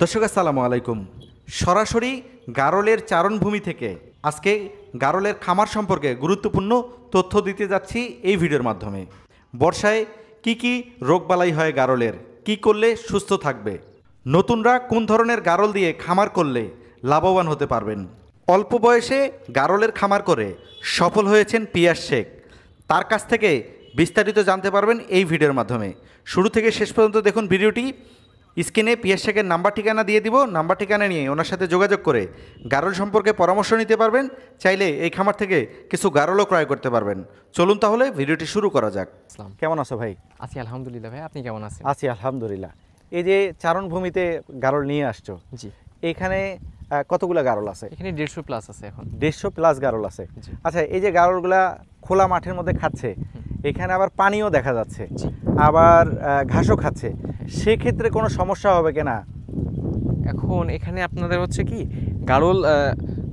দর্শক আসসালামু আলাইকুম। সরাসরি গারলের চারণভূমি থেকে আজকে গারলের খামার সম্পর্কে গুরুত্বপূর্ণ তথ্য দিতে যাচ্ছি এই ভিডিওর মাধ্যমে। বর্ষায় কি রোগবালাই হয় গারলের, কি করলে সুস্থ থাকবে, নতুনরা কোন ধরনের গারল দিয়ে খামার করলে লাভবান হতে পারবেন। অল্প বয়সে গারলের খামার করে সফল হয়েছেন পিয়াস শেখ। তার কাছ থেকে বিস্তারিত জানতে পারবেন এই ভিডিওর মাধ্যমে। শুরু থেকে শেষ পর্যন্ত দেখুন ভিডিওটি। স্ক্রিনে পিয়াস শেখের নাম্বার ঠিকানা দিয়ে দিব। নাম্বার ঠিকানা নিয়ে ওনার সাথে যোগাযোগ করে গারল সম্পর্কে পরামর্শ নিতে পারবেন। চাইলে এই খামার থেকে কিছু গারলও ক্রয় করতে পারবেন। চলুন তাহলে ভিডিওটি শুরু করা যাক। কেমন আছো ভাই? আছি আলহামদুলিল্লাহ। ভাই আপনি কেমন আছেন? আছি আলহামদুলিল্লাহ। এই যে চারণভূমিতে গারল নিয়ে আসছো, জি, এখানে কতগুলো গারল আছে? এখানে 150 প্লাস আছে এখন। 150 প্লাস গারল আছে। আচ্ছা, এই যে গারলগুলা খোলা মাঠের মধ্যে খাচ্ছে, এখানে আবার পানিও দেখা যাচ্ছে, আবার ঘাসও খাচ্ছে, সেক্ষেত্রে কোনো সমস্যা হবে কিনা? এখন এখানে আপনাদের হচ্ছে কি গারল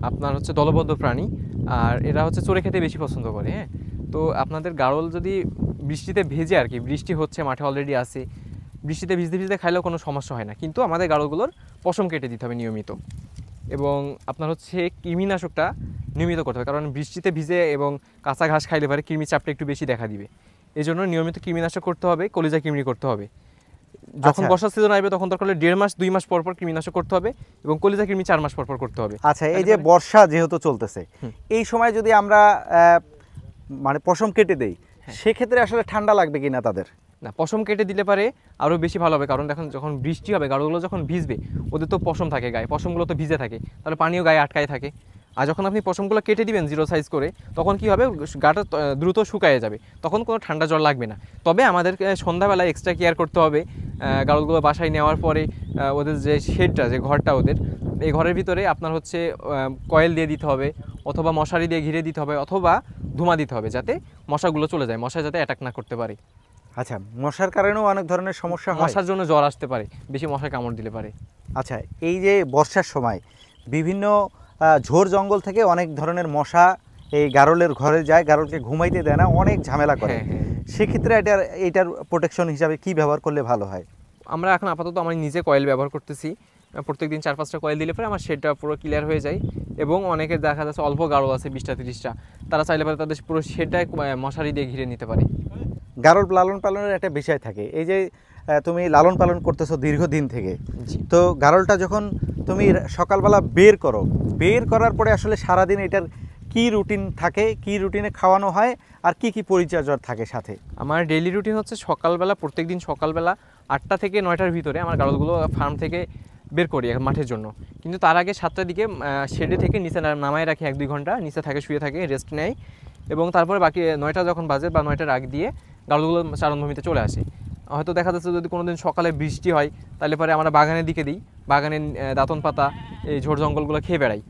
আপনার হচ্ছে দলবদ্ধ প্রাণী, আর এরা হচ্ছে চরে খেতে বেশি পছন্দ করে। হ্যাঁ, তো আপনাদের গারল যদি বৃষ্টিতে ভেজে, আর কি বৃষ্টি হচ্ছে মাঠে অলরেডি আছে, বৃষ্টিতে ভিজতে ভিজতে খাইলেও কোনো সমস্যা হয় না। কিন্তু আমাদের গারলগুলোর পশম কেটে দিতে হবে নিয়মিত, এবং আপনার হচ্ছে কৃমিনাশকটা নিয়মিত করতে হবে, কারণ বৃষ্টিতে ভিজে এবং কাঁচা ঘাস খাইলে পারে কৃমি চাপটা একটু বেশি দেখা দিবে। এই জন্য নিয়মিত কৃমিনাশক করতে হবে, কলিজা কৃমি করতে হবে। যখন বর্ষার সিজন আসবে তখন দরকার হলে 1.5 মাস 2 মাস পর পর কৃমিনাশক করতে হবে, এবং কলিজা কৃমি 4 মাস পর পর করতে হবে। আচ্ছা, এই যে বর্ষা যেহেতু চলতেছে, এই সময় যদি আমরা মানে পশম কেটে দেই, সেক্ষেত্রে আসলে ঠান্ডা লাগবে কিনা তাদের? না, পশম কেটে দিলে পারে আরও বেশি ভালো হবে, কারণ দেখুন যখন বৃষ্টি হবে গাড়গুলো যখন ভিজবে, ওদের তো পশম থাকে গায়ে, পশমগুলো তো ভিজে থাকে, তাহলে পানিও গায়ে আটকায় থাকে। আর যখন আপনি পশমগুলো কেটে দিবেন 0 সাইজ করে, তখন কি হবে, গাটা দ্রুত শুকায় যাবে, তখন কোনো ঠান্ডা জ্বর লাগবে না। তবে আমাদেরকে সন্ধ্যাবেলায় এক্সট্রা কেয়ার করতে হবে। গাড়লগুলো বাসায় নেওয়ার পরে ওদের যে শেডটা, যে ঘরটা ওদের, এই ঘরের ভিতরে আপনার হচ্ছে কয়েল দিয়ে দিতে হবে, অথবা মশারি দিয়ে ঘিরে দিতে হবে, অথবা ধুমা দিতে হবে, যাতে মশাগুলো চলে যায়, মশা যাতে অ্যাটাক না করতে পারে। আচ্ছা, মশার কারণেও অনেক ধরনের সমস্যা হয়। মশার জন্য জ্বর আসতে পারে, বেশি মশায় কামড় দিলে পারে। আচ্ছা, এই যে বর্ষার সময় বিভিন্ন ঝোড় জঙ্গল থেকে অনেক ধরনের মশা এই গারলের ঘরে যায়, গারলকে ঘুমাইতে দেয় না, অনেক ঝামেলা করে। সেক্ষেত্রে এটার প্রোটেকশন হিসাবে কি ব্যবহার করলে ভালো হয়? আমরা এখন আপাতত আমি নিজে কয়েল ব্যবহার করতেছি। প্রত্যেকদিন 4-5টা কয়েল দিলে পরে আমার শেডটা পুরো ক্লিয়ার হয়ে যায়, এবং অনেকে দেখা যাচ্ছে অল্প গারল আছে 20টা-30টা, তারা চাইলে পারে তাদের পুরো শেডটায় মশারি দিয়ে ঘিরে নিতে পারে। গারল লালন পালনের একটা বিষয় থাকে, এই যে তুমি লালন পালন করতেছো দীর্ঘদিন থেকে, তো গারলটা যখন তুমি সকালবেলা বের করার পরে আসলে সারাদিন এটার কি রুটিন থাকে, কি রুটিনে খাওয়ানো হয়, আর কি পরিচর্যা থাকে সাথে? আমার ডেইলি রুটিন হচ্ছে সকালবেলা, প্রত্যেকদিন সকালবেলা 8টা থেকে 9টার ভিতরে আমার গারলগুলো ফার্ম থেকে বের করি মাঠের জন্য। কিন্তু তার আগে 7টার দিকে শেডে থেকে নিচে নামায় রাখি, 1-2 ঘন্টা নিচে থাকে, শুয়ে থাকে, রেস্ট নেয়, এবং তারপরে বাকি 9টা যখন বাজে বা 9টার আগ দিয়ে গারলগুলো চারণভূমিতে চলে আসে। হয়তো দেখা যাচ্ছে যদি কোনো দিন সকালে বৃষ্টি হয়, তাহলে পরে আমরা বাগানের দিকে দিই, বাগানের দাঁতন পাতা, এই ঝোড় জঙ্গলগুলো খেয়ে বেড়াই।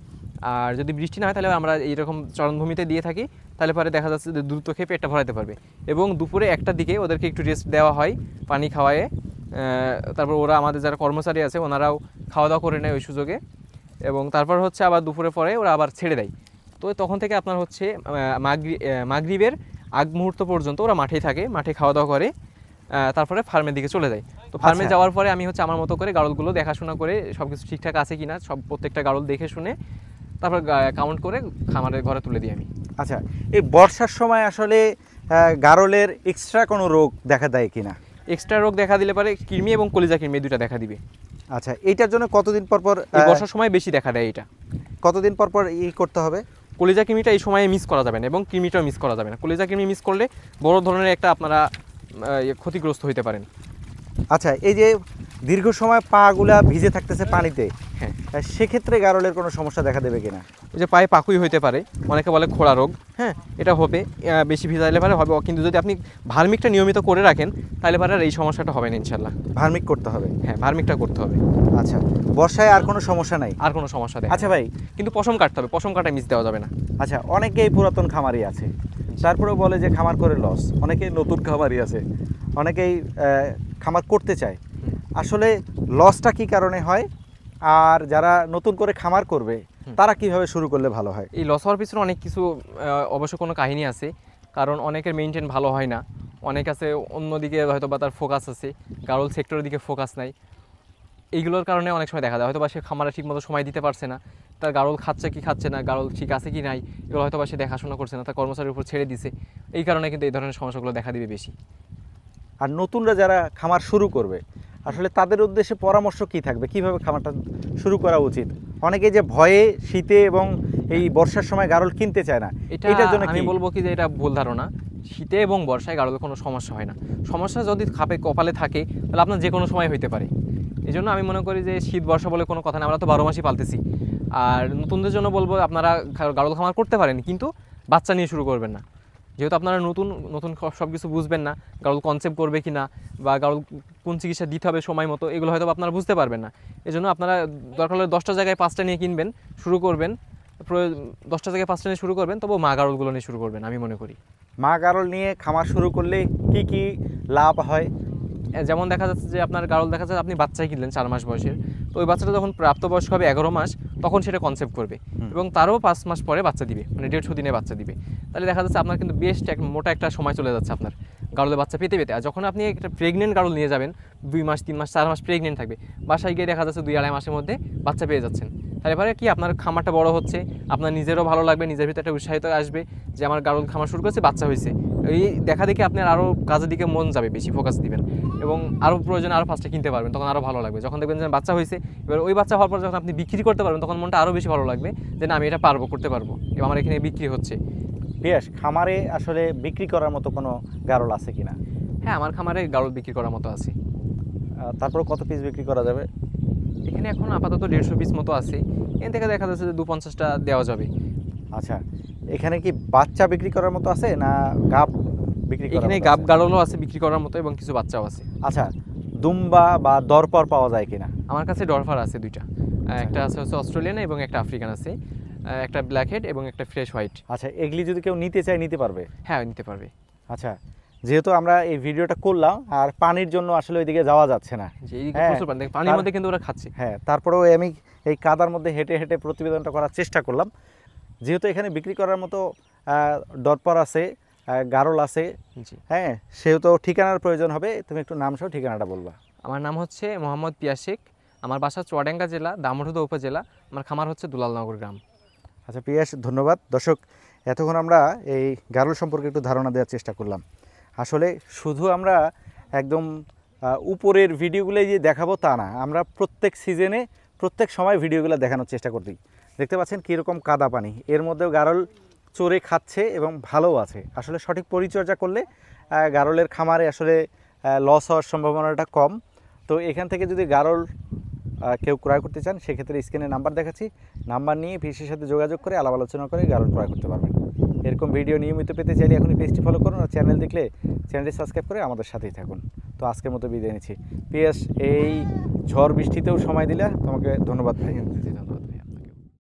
আর যদি বৃষ্টি না হয় তাহলে আমরা এইরকম চারণভূমিতে দিয়ে থাকি, তাহলে পরে দেখা যাচ্ছে যে দ্রুত খেয়ে পেটটা ভরাতে পারবে। এবং দুপুরে 1টার দিকে ওদেরকে একটু রেস্ট দেওয়া হয়, পানি খাওয়ায়ে, তারপর ওরা আমাদের যারা কর্মচারী আছে ওনারাও খাওয়া দাওয়া করে নেয় ওই সুযোগে, এবং তারপর হচ্ছে আবার দুপুরে পরে ওরা আবার ছেড়ে দেয়। তো তখন থেকে আপনার হচ্ছে মাগরিবের আগ মুহূর্ত পর্যন্ত ওরা মাঠেই থাকে, মাঠে খাওয়া দাওয়া করে, তারপরে ফার্মের দিকে চলে যায়। তো ফার্মে যাওয়ার পরে আমি হচ্ছে আমার মতো করে গারলগুলো দেখাশোনা করে সব কিছু ঠিকঠাক আছে কিনা, প্রত্যেকটা গারল দেখে শুনে তারপর কাউন্ট করে খামারের ঘরে তুলে দিই আমি। আচ্ছা, এই বর্ষার সময় আসলে গারলের এক্সট্রা কোনো রোগ দেখা দেয় কিনা? এক্সট্রা রোগ দেখা দিলে পারে কৃমি এবং কলিজা কৃমি, দুইটা দেখা দিবে। আচ্ছা, এইটার জন্য কতদিন পর বর্ষার সময় বেশি দেখা দেয়। এটা কতদিন পর করতে হবে? কলিজা কৃমিটা এই সময়ে মিস করা যাবে না, এবং কৃমিটাও মিস করা যাবে না। কলিজা কৃমি মিস করলে বড় ধরনের একটা আপনারা ক্ষতিগ্রস্ত হইতে পারেন। আচ্ছা, এই যে দীর্ঘ সময় পাগুলা ভিজে থাকতেছে পানিতে, হ্যাঁ, সেক্ষেত্রে গারলের কোনো সমস্যা দেখা দেবে কিনা? ওই যে পায়ে পাকুই হইতে পারে, অনেকে বলে খোড়া রোগ, হ্যাঁ এটা হবে, বেশি ভিজাইলে পারে হবে। কিন্তু যদি আপনি ভার্মিকটা নিয়মিত করে রাখেন তাহলে পারে আর এই সমস্যাটা হবে না ইনশাল্লাহ। ভার্মিক করতে হবে? হ্যাঁ, ভার্মিকটা করতে হবে। আচ্ছা, বর্ষায় আর কোনো সমস্যা নাই? আর কোনো সমস্যা নেই। আচ্ছা ভাই, কিন্তু পশম কাটতে হবে, পশম কাটায় মিস দেওয়া যাবে না। আচ্ছা, অনেকেই পুরাতন খামারি আছে, তারপরেও বলে যে খামার করে লস। অনেকেই নতুন খামারি আছে, অনেকেই খামার করতে চায়। আসলে লসটা কি কারণে হয়, আর যারা নতুন করে খামার করবে তারা কিভাবে শুরু করলে ভালো হয়? এই লস হওয়ার পিছনে অনেক কিছু অবশ্য কোনো কাহিনী আছে, কারণ অনেকের মেইনটেন ভালো হয় না, অনেক আছে অন্যদিকে হয়তো বা তার ফোকাস আছে, গারল সেক্টরের দিকে ফোকাস নাই। এইগুলোর কারণে অনেক সময় দেখা যায় হয়তো বা সে খামারে ঠিকমতো সময় দিতে পারছে না, তার গাড়ল খাচ্ছে কি খাচ্ছে না, গাড়ল ঠিক আছে কি নাই, এগুলো হয়তো বা সে দেখাশোনা করছে না, তার কর্মচারীর উপর ছেড়ে দিছে। এই কারণে কিন্তু এই ধরনের সমস্যাগুলো দেখা দিবে বেশি। আর নতুনরা যারা খামার শুরু করবে আসলে তাদের উদ্দেশ্যে পরামর্শ কি থাকবে, কিভাবে খামারটা শুরু করা উচিত? অনেকে যে ভয়ে শীতে এবং এই বর্ষার সময় গাড়ল কিনতে চায় না, এটার জন্য আমি কি বলবো কি যে এটা ভুল ধারণা। শীতে এবং বর্ষায় গাড়লের কোনো সমস্যা হয় না। সমস্যা যদি খাপে কপালে থাকে তাহলে আপনার যে কোনো সময় হইতে পারে। এই জন্য আমি মনে করি যে শীত বর্ষা বলে কোনো কথা না, আমরা তো 12 মাসই পালতেছি। আর নতুনদের জন্য বলবো আপনারা গাড়ল খামার করতে পারেন, কিন্তু বাচ্চা নিয়ে শুরু করবেন না। যেহেতু আপনারা নতুন নতুন সব কিছু বুঝবেন না, গাড়ল কনসেপ্ট করবে কি না বা গাড়ল কোন চিকিৎসা দিতে হবে সময় মতো, এগুলো হয়তো আপনারা বুঝতে পারবেন না। এই জন্য আপনারা দরকার হলে 10টা জায়গায় 5টা নিয়ে কিনবেন, শুরু করবেন। 10টা জায়গায় 5টা নিয়ে শুরু করবেন, তবু মা গাড়লগুলো নিয়ে শুরু করবেন আমি মনে করি। মা গাড়ল নিয়ে খামার শুরু করলে কি কি লাভ হয়? যেমন দেখা যাচ্ছে যে আপনার গাড়ল দেখা যাচ্ছে আপনি বাচ্চাই কিনলেন 4 মাস বয়সের, তো ওই বাচ্চাটা যখন প্রাপ্তবয়স্ক হবে 11 মাস, তখন সেটা কনসেপ্ট করবে এবং তারও 5 মাস পরে বাচ্চা দিবে, মানে 150 দিনে বাচ্চা দিবে। তাহলে দেখা যাচ্ছে আপনার কিন্তু বেশ মোটা একটা সময় চলে যাচ্ছে আপনার গাড়লে বাচ্চা পেতে পেতে। আর যখন আপনি একটা প্রেগনেন্ট গাড়ল নিয়ে যাবেন, 2 মাস 3 মাস 4 মাস প্রেগনেন্ট থাকবে, বাসায় গিয়ে দেখা যাচ্ছে 2-2.5 মাসের মধ্যে বাচ্চা পেয়ে যাচ্ছেন। তাহলে পরে কি আপনার খামারটা বড় হচ্ছে, আপনার নিজেরও ভালো লাগবে, নিজের ভিতরে একটা উৎসাহিত আসবে যে আমার গাড়ল খামার শুরু করেছে, বাচ্চা হয়েছে। এই দেখা দেখি আপনার আরও কাজের দিকে মন যাবে, বেশি ফোকাস দিবেন এবং আরও প্রয়োজনে আরও 5টা কিনতে পারবেন, তখন আরও ভালো লাগবে। যখন দেখবেন যে বাচ্চা হয়েছে, এবার ওই বাচ্চা হওয়ার পর যখন আপনি বিক্রি করতে পারবেন, তখন মনটা আরও বেশি ভালো লাগবে যে না আমি এটা পারবো, করতে পারবো এবং আমার এখানে বিক্রি হচ্ছে। বেশ, খামারে আসলে বিক্রি করার মতো কোনো গাড়ল আছে কিনা? হ্যাঁ, আমার খামারে গাড়ল বিক্রি করার মতো আছে। তারপর কত পিস বিক্রি করা যাবে? এখানে এখন আপাতত 150 পিস মতো আছে, এখান থেকে দেখা যাচ্ছে যে 250টা দেওয়া যাবে। আচ্ছা, এখানে কি বাচ্চা বিক্রি করার মতো আছে না গাব বিক্রি করার এখানে মতো গাব আছে? গাড়লও আছে বিক্রি করার মতো এবং কিছু বাচ্চাও আছে। আচ্ছা, দুম্বা বা দরপর পাওয়া যায় কিনা? আমার কাছে ডরফার আছে 2টা, একটা আছে হচ্ছে অস্ট্রেলিয়ান এবং একটা আফ্রিকান আছে, একটা ব্ল্যাক হেড এবং একটা ফ্রেশ হোয়াইট। আচ্ছা, এগুলি যদি কেউ নিতে চায় নিতে পারবে? হ্যাঁ, নিতে পারবে। আচ্ছা, যেহেতু আমরা এই ভিডিওটা করলাম আর পানির জন্য আসলে ওইদিকে যাওয়া যাচ্ছে না, যে এইদিকে হ্যাঁ, প্রচুর পানি, দেখেন পানির মধ্যে কিন্তু ওরা খাচ্ছে। হ্যাঁ, তারপরেও আমি এই কাদার মধ্যে হেঁটে হেঁটে প্রতিবেদনটা করার চেষ্টা করলাম। যেহেতু এখানে বিক্রি করার মতো দরপর আছে, গারল আছে, জি, হ্যাঁ, সেহেতু ঠিকানার প্রয়োজন হবে। তুমি একটু নাম সহ ঠিকানাটা বলবা। আমার নাম হচ্ছে মোহাম্মদ পিয়াস শেখ, আমার বাসা চুয়াডাঙ্গা জেলা, দামোহরদা উপজেলা, আমার খামার হচ্ছে দুলালনগর গ্রাম। আচ্ছা পিয়াস, ধন্যবাদ। দর্শক, এতক্ষণ আমরা এই গারল সম্পর্কে একটু ধারণা দেওয়ার চেষ্টা করলাম। আসলে শুধু আমরা একদম উপরের ভিডিওগুলো যে দেখাবো তা না, আমরা প্রত্যেক সিজনে প্রত্যেক সময় ভিডিওগুলো দেখানোর চেষ্টা করছি। দেখতে পাচ্ছেন কীরকম কাদা পানি, এর মধ্যেও গারল চড়ে খাচ্ছে এবং ভালোও আছে। আসলে সঠিক পরিচর্যা করলে গারলের খামারে আসলে লস হওয়ার সম্ভাবনাটা কম। তো এখান থেকে যদি গারল কেউ ক্রয় করতে চান, সেক্ষেত্রে স্ক্রিনে নাম্বার দেখাচ্ছি, নাম্বার নিয়ে ভিসির সাথে যোগাযোগ করে আলাপ আলোচনা করে গারল ক্রয় করতে পারবেন। এরকম ভিডিও নিয়মিত পেতে চাইলে এখনই পেজটি ফলো করুন, আর চ্যানেল দেখলে চ্যানেলটি সাবস্ক্রাইব করে আমাদের সাথেই থাকুন। তো আজকের মতো বিদায় নিচ্ছি। পিএস, এই ঝড় বৃষ্টিতেও সময় দিলে তোমাকে ধন্যবাদ ভাই।